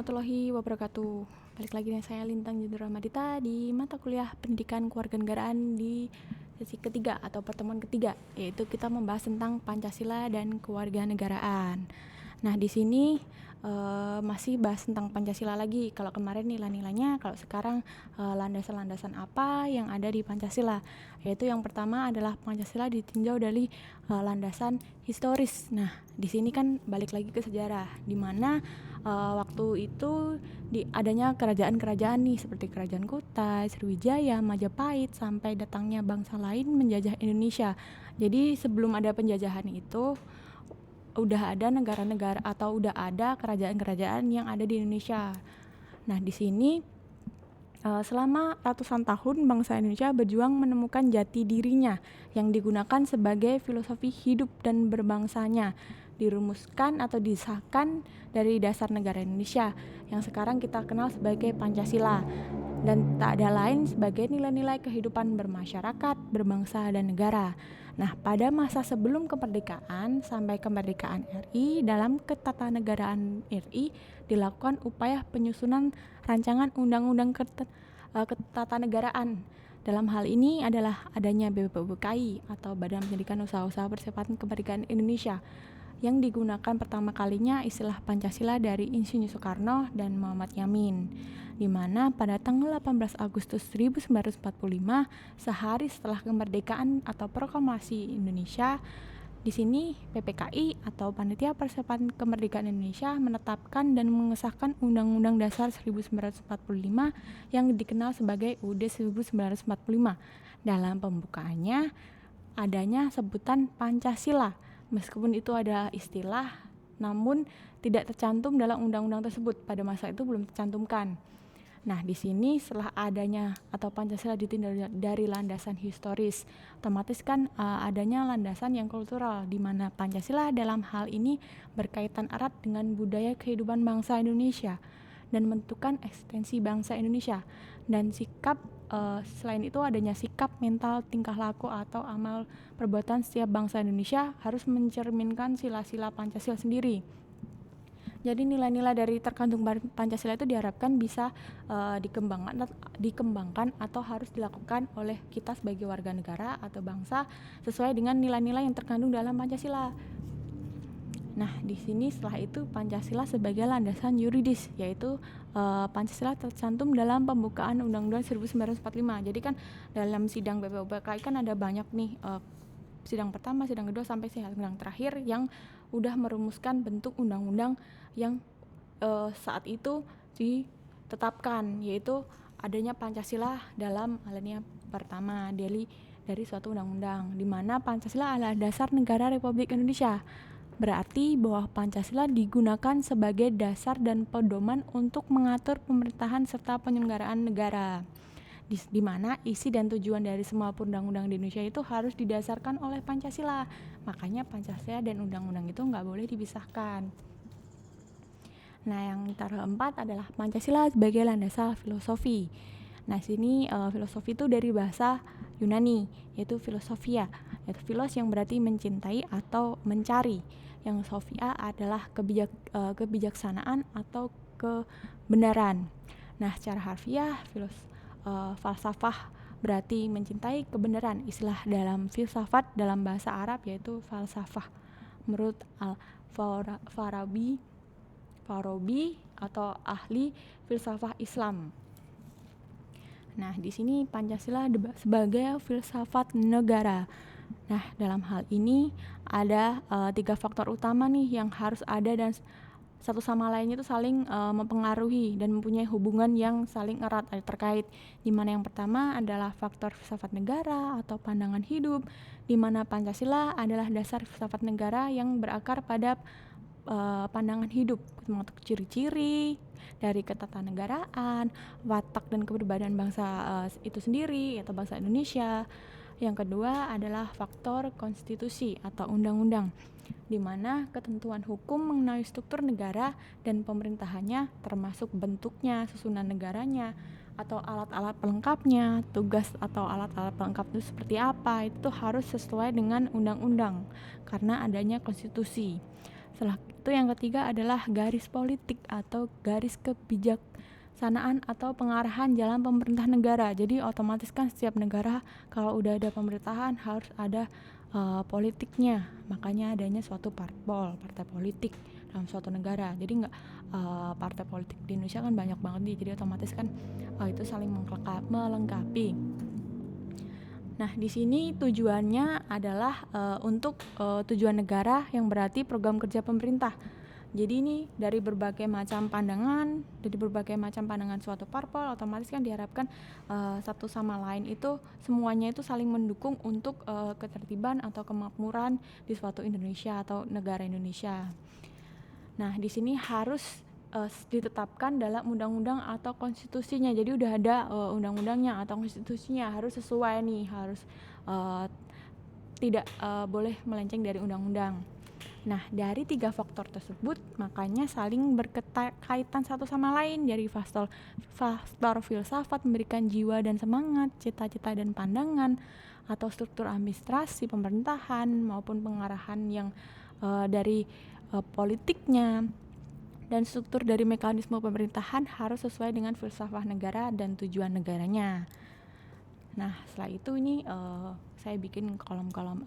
warahmatullahi wabarakatuh. Balik lagi dengan saya Lintang Jendra Madita di mata kuliah Pendidikan Kewarganegaraan di sesi ketiga atau pertemuan ketiga, yaitu kita membahas tentang Pancasila dan kewarganegaraan. Nah, di sini masih bahas tentang Pancasila lagi. Kalau kemarin nilai-nilainya, kalau sekarang landasan-landasan apa yang ada di Pancasila. Yaitu yang pertama adalah Pancasila ditinjau dari landasan historis. Nah, di sini kan balik lagi ke sejarah, di mana waktu itu adanya kerajaan-kerajaan nih seperti Kerajaan Kutai, Sriwijaya, Majapahit, sampai datangnya bangsa lain menjajah Indonesia. Jadi sebelum ada penjajahan itu udah ada negara-negara atau udah ada kerajaan-kerajaan yang ada di Indonesia. Nah, di sini selama ratusan tahun bangsa Indonesia berjuang menemukan jati dirinya yang digunakan sebagai filosofi hidup dan berbangsanya, dirumuskan atau disahkan dari dasar negara Indonesia yang sekarang kita kenal sebagai Pancasila, dan tak ada lain sebagai nilai-nilai kehidupan bermasyarakat, berbangsa, dan negara. Nah, pada masa sebelum kemerdekaan sampai kemerdekaan RI, dalam ketatanegaraan RI dilakukan upaya penyusunan rancangan undang-undang ketatanegaraan. Dalam hal ini adalah adanya BPUPKI atau Badan Pendidikan Usaha-Usaha Percepatan Kemerdekaan Indonesia, yang digunakan pertama kalinya istilah Pancasila dari Insinyur Soekarno dan Muhammad Yamin, di mana pada tanggal 18 Agustus 1945, sehari setelah kemerdekaan atau proklamasi Indonesia, di sini PPKI atau Panitia Persiapan Kemerdekaan Indonesia menetapkan dan mengesahkan Undang-Undang Dasar 1945 yang dikenal sebagai UUD 1945. Dalam pembukaannya adanya sebutan Pancasila. Meskipun itu ada istilah, namun tidak tercantum dalam undang-undang tersebut. Pada masa itu belum tercantumkan. Nah, di sini setelah adanya atau Pancasila ditinjau dari landasan historis, otomatis kan adanya landasan yang kultural, di mana Pancasila dalam hal ini berkaitan erat dengan budaya kehidupan bangsa Indonesia dan menentukan eksistensi bangsa Indonesia. Dan sikap selain itu adanya sikap, mental, tingkah laku atau amal perbuatan setiap bangsa Indonesia harus mencerminkan sila-sila Pancasila sendiri. Jadi nilai-nilai dari terkandung Pancasila itu diharapkan bisa dikembangkan atau harus dilakukan oleh kita sebagai warga negara atau bangsa sesuai dengan nilai-nilai yang terkandung dalam Pancasila. Nah, di sini setelah itu Pancasila sebagai landasan yuridis, yaitu Pancasila tercantum dalam pembukaan Undang-Undang 1945. Jadi kan dalam sidang BPUPKI kan ada banyak nih sidang pertama, sidang kedua, sampai sidang terakhir yang udah merumuskan bentuk undang-undang yang saat itu ditetapkan, yaitu adanya Pancasila dalam alinea pertama dari suatu undang-undang, di mana Pancasila adalah dasar negara Republik Indonesia. Berarti bahwa Pancasila digunakan sebagai dasar dan pedoman untuk mengatur pemerintahan serta penyelenggaraan negara, di mana isi dan tujuan dari semua undang-undang di Indonesia itu harus didasarkan oleh Pancasila. Makanya Pancasila dan undang-undang itu nggak boleh dipisahkan. Nah, yang keempat adalah Pancasila sebagai landasan filosofi. Nah, sini filosofi itu dari bahasa Yunani, yaitu filosofia, yaitu filos yang berarti mencintai atau mencari. Yang sofia adalah kebijaksanaan atau kebenaran. Nah, secara harfiah falsafah berarti mencintai kebenaran. Istilah dalam filsafat dalam bahasa Arab yaitu falsafah. Menurut Farabi atau ahli filsafah Islam. Nah, di sini Pancasila sebagai filsafat negara. Nah, dalam hal ini ada 3 faktor utama nih yang harus ada dan satu sama lainnya itu saling mempengaruhi dan mempunyai hubungan yang saling erat terkait. Di mana yang pertama adalah faktor filsafat negara atau pandangan hidup, di mana Pancasila adalah dasar filsafat negara yang berakar pada pandangan hidup, untuk ciri-ciri dari ketatanegaraan, watak dan kepribadian bangsa itu sendiri atau bangsa Indonesia. Yang kedua adalah faktor konstitusi atau undang-undang, di mana ketentuan hukum mengenai struktur negara dan pemerintahannya, termasuk bentuknya, susunan negaranya, atau alat-alat pelengkapnya, tugas atau alat-alat pelengkap itu seperti apa, itu harus sesuai dengan undang-undang karena adanya konstitusi. Setelah itu yang ketiga adalah garis politik atau garis kebijaksanaan atau pengarahan jalan pemerintah negara. Jadi otomatis kan setiap negara kalau udah ada pemerintahan harus ada politiknya. Makanya adanya suatu partai politik dalam suatu negara. Jadi nggak partai politik di Indonesia kan banyak banget nih. Jadi otomatis kan itu saling melengkapi. Nah, di sini tujuannya adalah untuk tujuan negara yang berarti program kerja pemerintah. Jadi ini dari berbagai macam pandangan suatu parpol, otomatis kan diharapkan satu sama lain itu semuanya itu saling mendukung untuk ketertiban atau kemakmuran di suatu Indonesia atau negara Indonesia. Nah, di sini harus ditetapkan dalam undang-undang atau konstitusinya. Jadi udah ada undang-undangnya atau konstitusinya, harus sesuai nih, harus tidak boleh melenceng dari undang-undang. Nah, dari 3 faktor tersebut makanya saling berkaitan satu sama lain. Dari faktor filsafat memberikan jiwa dan semangat, cita-cita dan pandangan, atau struktur administrasi pemerintahan maupun pengarahan yang dari politiknya, dan struktur dari mekanisme pemerintahan harus sesuai dengan filsafat negara dan tujuan negaranya. Nah, setelah itu ini saya bikin kolom-kolom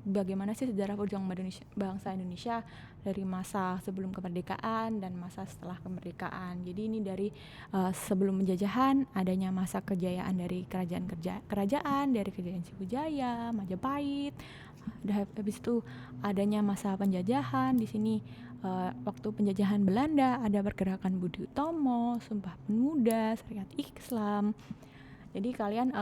bagaimana sih sejarah perjuangan bangsa Indonesia dari masa sebelum kemerdekaan dan masa setelah kemerdekaan. Jadi ini dari sebelum penjajahan, adanya masa kejayaan dari kerajaan dari Kerajaan Sriwijaya, Majapahit. Habis itu adanya masa penjajahan. Di sini waktu penjajahan Belanda ada pergerakan Budi Utomo, Sumpah Pemuda, Syariat Islam. Jadi kalian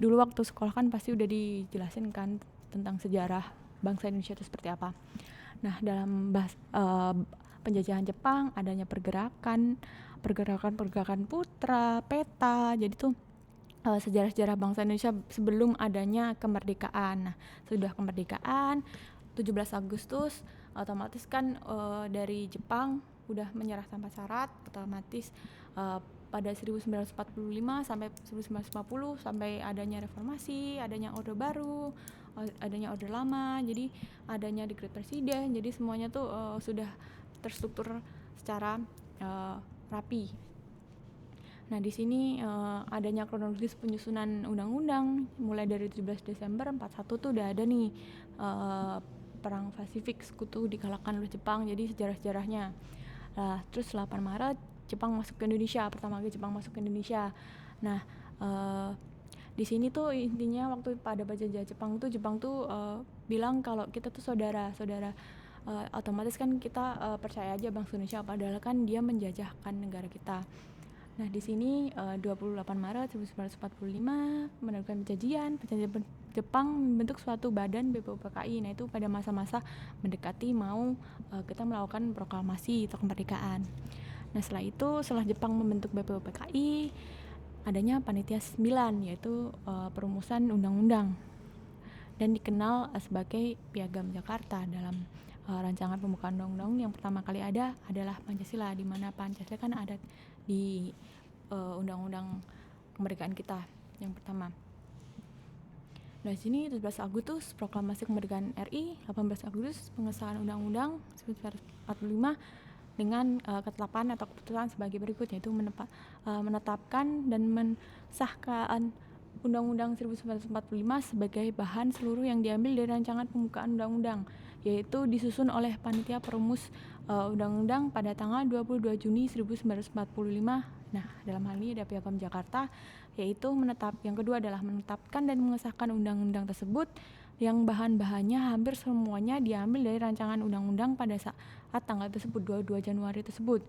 dulu waktu sekolah kan pasti udah dijelasin kan tentang sejarah bangsa Indonesia itu seperti apa. Nah, dalam penjajahan Jepang adanya pergerakan putra, peta. Jadi tuh sejarah-sejarah bangsa Indonesia sebelum adanya kemerdekaan. Nah, sudah kemerdekaan 17 Agustus otomatis kan dari Jepang udah menyerah tanpa syarat, otomatis pada 1945 sampai 1950 sampai adanya reformasi, adanya orde baru, adanya orde lama, jadi adanya dekret presiden, jadi semuanya tuh sudah terstruktur secara rapi. Nah, di sini adanya kronologis penyusunan undang-undang mulai dari 17 Desember 41 tuh udah ada nih perang Pasifik Sekutu dikalahkan oleh Jepang, jadi sejarah-sejarahnya. Terus 8 Maret Jepang masuk ke Indonesia, pertama kali Jepang masuk ke Indonesia. Nah, di sini tuh intinya waktu pada penjajah Jepang tuh bilang kalau kita tuh saudara. Otomatis kan kita percaya aja bangsa Indonesia, padahal kan dia menjajahkan negara kita. Nah, di sini 28 Maret 1945 menerbitkan perjanjian Jepang membentuk suatu badan BPUPKI. Nah, itu pada masa-masa mendekati mau kita melakukan proklamasi atau kemerdekaan. Nah, setelah Jepang membentuk BPUPKI, adanya Panitia 9, yaitu perumusan undang-undang, dan dikenal sebagai Piagam Jakarta. Dalam rancangan pembukaan undang-undang yang pertama kali ada adalah Pancasila, di mana Pancasila kan ada di undang-undang kemerdekaan kita yang pertama. Nah, di sini 17 Agustus proklamasi kemerdekaan RI, 18 Agustus pengesahan undang-undang 1945 dengan ketetapan atau keputusan sebagai berikut, yaitu menetapkan dan mensahkan Undang-Undang 1945 sebagai bahan seluruh yang diambil dari rancangan pembukaan undang-undang, yaitu disusun oleh panitia perumus undang-undang pada tanggal 22 Juni 1945. Nah, dalam hal ini ada Piagam Jakarta, yaitu yang kedua adalah menetapkan dan mengesahkan undang-undang tersebut yang bahan-bahannya hampir semuanya diambil dari rancangan undang-undang pada saat tanggal tersebut, 22 Januari tersebut.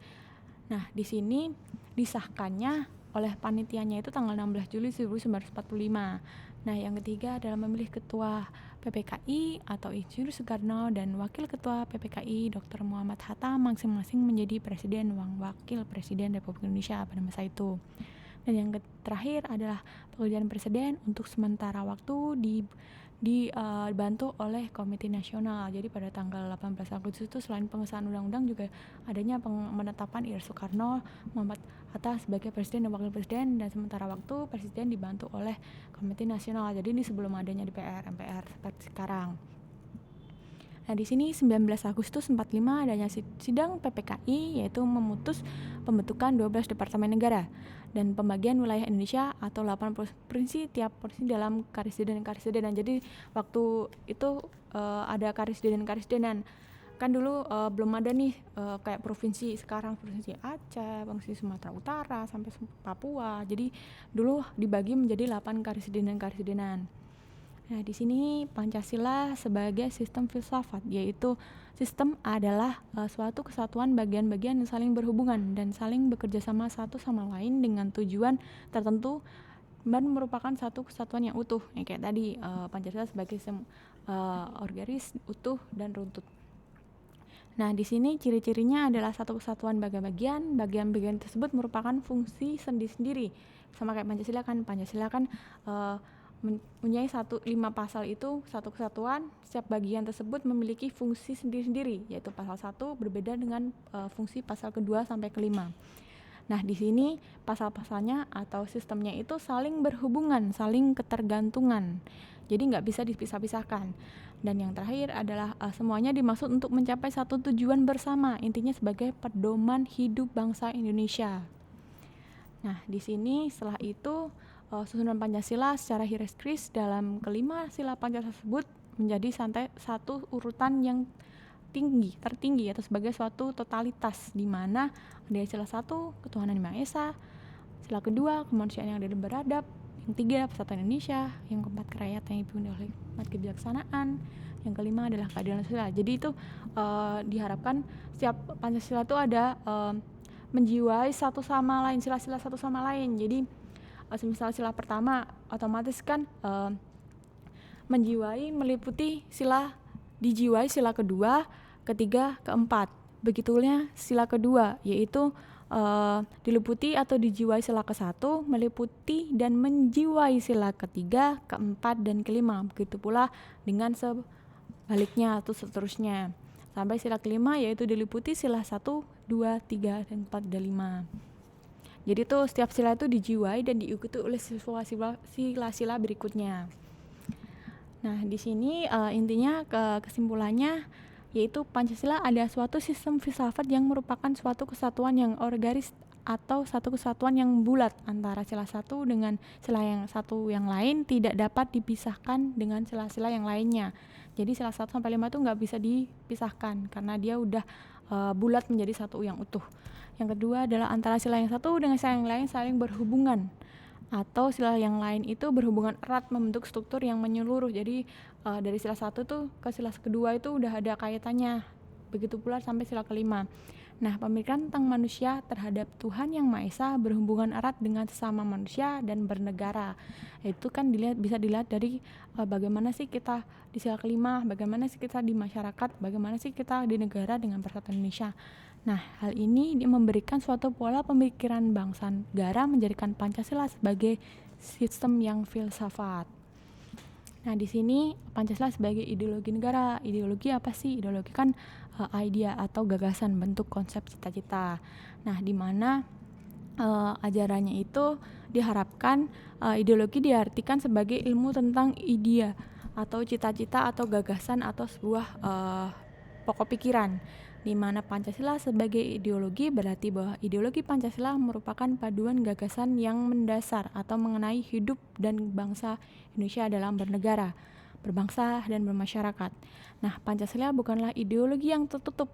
Nah, di sini disahkannya oleh panitianya itu tanggal 16 Juli 1945. Nah, yang ketiga adalah memilih ketua PPKI atau Insinyur Soekarno dan wakil ketua PPKI Dr. Muhammad Hatta masing-masing menjadi presiden dan wakil presiden Republik Indonesia pada masa itu. Dan yang terakhir adalah pekerjaan presiden untuk sementara waktu dibantu oleh Komite Nasional. Jadi pada tanggal 18 Agustus itu selain pengesahan undang-undang juga adanya penetapan Ir Soekarno, Muhammad Hatta sebagai presiden dan wakil presiden, dan sementara waktu presiden dibantu oleh Komite Nasional. Jadi ini sebelum adanya DPR, MPR seperti sekarang. Nah, di sini 19 Agustus 45 adanya sidang PPKI, yaitu memutus pembentukan 12 departemen negara dan pembagian wilayah Indonesia atau 8 provinsi, tiap provinsi dalam karesidenan. Jadi waktu itu ada karesidenan. Kan dulu belum ada nih kayak provinsi, sekarang provinsi Aceh, provinsi Sumatera Utara sampai Papua. Jadi dulu dibagi menjadi 8 karesidenan. Nah, di sini Pancasila sebagai sistem filsafat, yaitu sistem adalah suatu kesatuan bagian-bagian yang saling berhubungan dan saling bekerja sama satu sama lain dengan tujuan tertentu dan merupakan satu kesatuan yang utuh. Kayak tadi Pancasila sebagai sistem organis, utuh dan runtut. Nah, di sini ciri-cirinya adalah satu kesatuan bagian-bagian. Bagian-bagian tersebut merupakan fungsi sendiri-sendiri. Sama kayak Pancasila kan mempunyai 5 pasal itu satu kesatuan. Setiap bagian tersebut memiliki fungsi sendiri-sendiri, yaitu pasal 1 berbeda dengan fungsi pasal kedua sampai kelima. Nah, di sini pasal-pasalnya atau sistemnya itu saling berhubungan, saling ketergantungan. Jadi nggak bisa dipisah-pisahkan. Dan yang terakhir adalah semuanya dimaksud untuk mencapai satu tujuan bersama, intinya sebagai pedoman hidup bangsa Indonesia. Nah, di sini setelah itu susunan Pancasila secara hierarkis dalam kelima sila Pancasila tersebut menjadi satu urutan yang tertinggi atau sebagai suatu totalitas, di mana ada sila 1 ketuhanan yang Maha Esa, sila kedua kemanusiaan yang adil dan beradab, yang 3 persatuan Indonesia, yang keempat kerakyatan yang dipimpin oleh hikmat kebijaksanaan, yang kelima adalah keadilan sosial. Jadi itu diharapkan setiap Pancasila itu ada menjiwai satu sama lain, sila-sila satu sama lain. Jadi misal sila pertama otomatis kan meliputi dijiwai sila kedua, ketiga, keempat. Begitunya sila kedua, yaitu diliputi atau dijiwai sila ke-1, meliputi dan menjiwai sila ketiga, keempat, dan kelima. Begitu pula dengan sebaliknya atau seterusnya. Sampai sila kelima, yaitu diliputi sila 1, 2, 3, dan 4, dan 5. Jadi tuh setiap sila itu dijiwai dan diikuti oleh sila-sila berikutnya. Nah, di sini intinya kesimpulannya yaitu Pancasila ada suatu sistem filsafat yang merupakan suatu kesatuan yang organis atau satu kesatuan yang bulat antara sila 1 dengan sila yang satu yang lain, tidak dapat dipisahkan dengan sila-sila yang lainnya. Jadi sila 1 sampai 5 itu nggak bisa dipisahkan karena dia udah bulat menjadi satu yang utuh. Yang kedua adalah antara sila yang satu dengan sila yang lain saling berhubungan, atau sila yang lain itu berhubungan erat membentuk struktur yang menyeluruh. Jadi dari sila 1 tuh ke sila kedua itu udah ada kaitannya. Begitu pula sampai sila kelima. Nah, pemikiran tentang manusia terhadap Tuhan Yang Maha Esa berhubungan erat dengan sesama manusia dan bernegara. Itu kan bisa dilihat dari bagaimana sih kita di sila kelima, bagaimana sih kita di masyarakat, bagaimana sih kita di negara dengan persatuan Indonesia. Nah, hal ini memberikan suatu pola pemikiran bangsa negara menjadikan Pancasila sebagai sistem yang filsafat. Nah, di sini Pancasila sebagai ideologi negara. Ideologi apa sih? Ideologi kan idea atau gagasan, bentuk konsep cita-cita. Nah, di mana ajarannya itu diharapkan ideologi diartikan sebagai ilmu tentang idea atau cita-cita atau gagasan atau sebuah pokok pikiran. Di mana Pancasila sebagai ideologi berarti bahwa ideologi Pancasila merupakan paduan gagasan yang mendasar atau mengenai hidup dan bangsa Indonesia dalam bernegara, berbangsa, dan bermasyarakat. Nah, Pancasila bukanlah ideologi yang tertutup.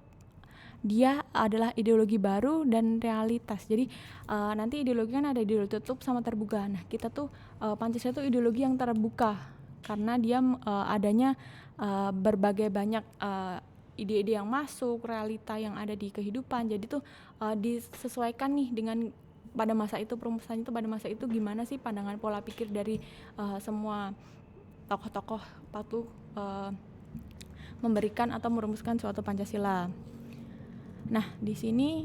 Dia adalah ideologi baru dan realitas. Jadi nanti ideologi kan ada ideologi tertutup sama terbuka. Nah, kita tuh Pancasila itu ideologi yang terbuka karena dia adanya berbagai banyak ide-ide yang masuk, realita yang ada di kehidupan. Jadi tuh disesuaikan nih dengan pada masa itu, perumusan itu pada masa itu gimana sih pandangan pola pikir dari semua tokoh-tokoh waktu memberikan atau merumuskan suatu Pancasila. Nah, di sini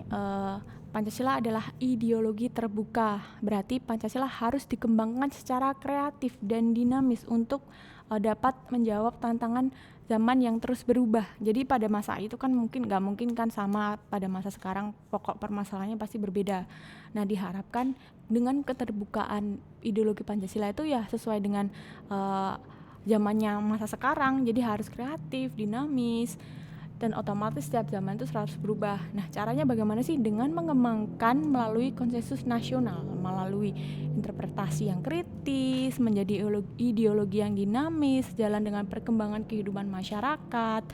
Pancasila adalah ideologi terbuka. Berarti Pancasila harus dikembangkan secara kreatif dan dinamis untuk dapat menjawab tantangan zaman yang terus berubah. Jadi pada masa itu kan nggak mungkin kan sama pada masa sekarang, pokok permasalahannya pasti berbeda. Nah, diharapkan dengan keterbukaan ideologi Pancasila itu ya sesuai dengan zamannya masa sekarang, jadi harus kreatif, dinamis, dan otomatis setiap zaman itu harus berubah. Nah, caranya bagaimana sih? Dengan mengembangkan melalui konsensus nasional, melalui interpretasi yang kritis, menjadi ideologi yang dinamis, jalan dengan perkembangan kehidupan masyarakat,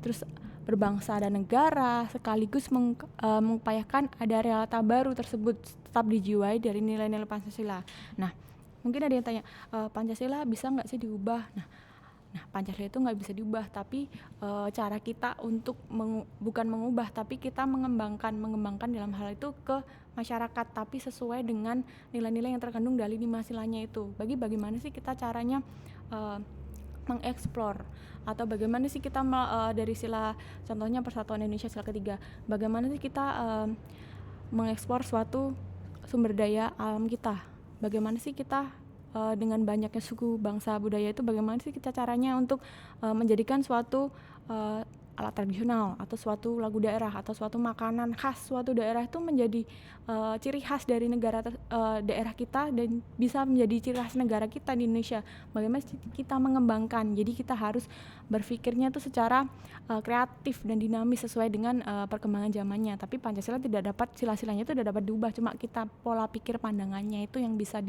terus berbangsa dan negara, sekaligus mengupayakan ada realita baru tersebut tetap dijiwai dari nilai-nilai Pancasila. Nah, mungkin ada yang tanya, Pancasila bisa nggak sih diubah? Nah, Pancasila itu nggak bisa diubah, tapi cara kita untuk bukan mengubah, tapi kita mengembangkan dalam hal itu ke masyarakat, tapi sesuai dengan nilai-nilai yang terkandung dari 5 silanya itu. Bagaimana sih kita caranya mengeksplor, atau bagaimana sih kita dari sila, contohnya Persatuan Indonesia sila ketiga, bagaimana sih kita mengeksplor suatu sumber daya alam kita, bagaimana sih kita dengan banyaknya suku, bangsa, budaya itu bagaimana sih kita caranya untuk menjadikan suatu alat tradisional atau suatu lagu daerah atau suatu makanan khas suatu daerah itu menjadi ciri khas dari daerah kita dan bisa menjadi ciri khas negara kita di Indonesia. Bagaimana kita mengembangkan, jadi kita harus berpikirnya tuh secara kreatif dan dinamis sesuai dengan perkembangan zamannya. Tapi Pancasila tidak dapat, sila-silanya itu tidak dapat diubah, cuma kita pola pikir pandangannya itu yang bisa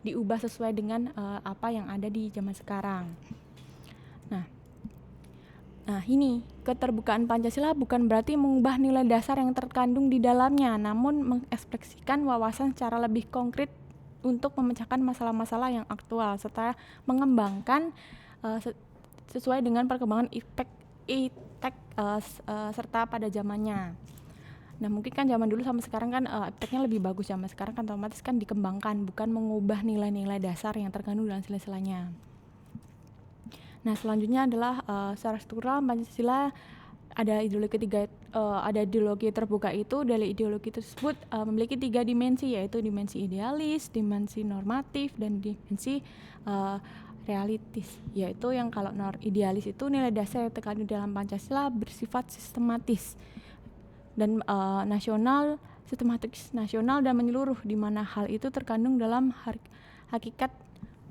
diubah sesuai dengan apa yang ada di zaman sekarang. Nah, ini keterbukaan Pancasila bukan berarti mengubah nilai dasar yang terkandung di dalamnya, namun mengekspresikan wawasan secara lebih konkret untuk memecahkan masalah-masalah yang aktual serta mengembangkan sesuai dengan perkembangan serta pada zamannya. Nah, mungkin kan zaman dulu sama sekarang kan ipteknya lebih bagus, zaman sekarang kan otomatis kan dikembangkan, bukan mengubah nilai-nilai dasar yang terkandung dalam sila-silanya. Nah, selanjutnya adalah secara struktural Pancasila ada ideologi terbuka itu. Dari ideologi tersebut memiliki 3 dimensi, yaitu dimensi idealis, dimensi normatif, dan dimensi realistis. Yaitu yang kalau idealis itu nilai dasar yang terkandung dalam Pancasila bersifat sistematis dan nasional, sistematis nasional dan menyeluruh, di mana hal itu terkandung dalam hakikat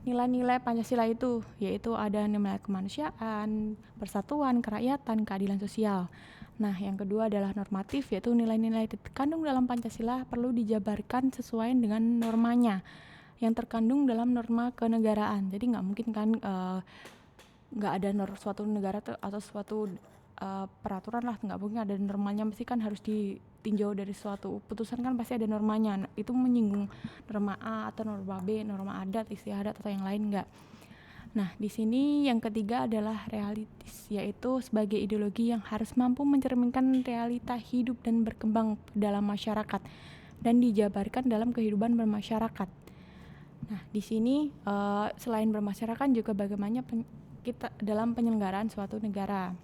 nilai-nilai Pancasila itu, yaitu ada nilai kemanusiaan, persatuan, kerakyatan, keadilan sosial. Nah, yang kedua adalah normatif, yaitu nilai-nilai terkandung dalam Pancasila perlu dijabarkan sesuai dengan normanya yang terkandung dalam norma kenegaraan. Jadi nggak mungkin kan nggak ada suatu negara atau suatu peraturan lah, nggak mungkin ada normalnya, mesti kan harus ditinjau dari suatu putusan kan pasti ada normanya. Nah, itu menyinggung norma A atau norma B, norma adat, istiadat atau yang lain enggak. Nah, di sini yang ketiga adalah realistis, yaitu sebagai ideologi yang harus mampu mencerminkan realita hidup dan berkembang dalam masyarakat dan dijabarkan dalam kehidupan bermasyarakat. Nah, di sini selain bermasyarakat juga bagaimana kita dalam penyelenggaraan suatu negara.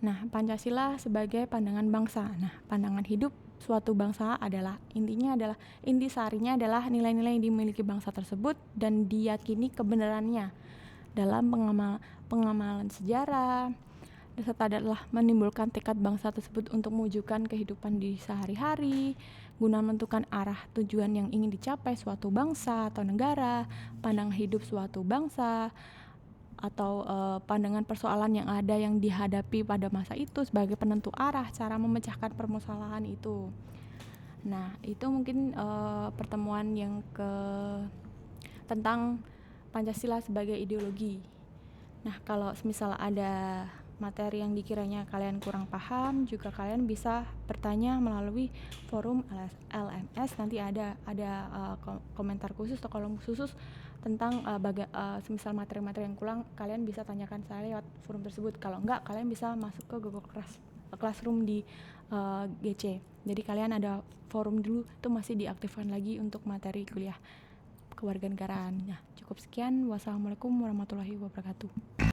Nah, Pancasila sebagai pandangan bangsa. Nah, pandangan hidup suatu bangsa adalah intisarinya adalah nilai-nilai yang dimiliki bangsa tersebut dan diyakini kebenarannya dalam pengamalan sejarah, serta adalah menimbulkan tekad bangsa tersebut untuk mewujudkan kehidupan di sehari-hari guna menentukan arah tujuan yang ingin dicapai suatu bangsa atau negara, pandangan hidup suatu bangsa, atau pandangan persoalan yang ada yang dihadapi pada masa itu sebagai penentu arah cara memecahkan permasalahan itu. Nah, itu mungkin pertemuan yang tentang Pancasila sebagai ideologi. Nah, kalau misal ada materi yang dikiranya kalian kurang paham, juga kalian bisa bertanya melalui forum LMS. Nanti ada komentar khusus atau kolom khusus tentang semisal materi-materi yang kurang, kalian bisa tanyakan saya lewat forum tersebut. Kalau enggak, kalian bisa masuk ke Google Classroom di GC. Jadi kalian ada forum dulu, itu masih diaktifkan lagi untuk materi kuliah kewarganegaraan. Nah, cukup sekian. Wassalamualaikum warahmatullahi wabarakatuh.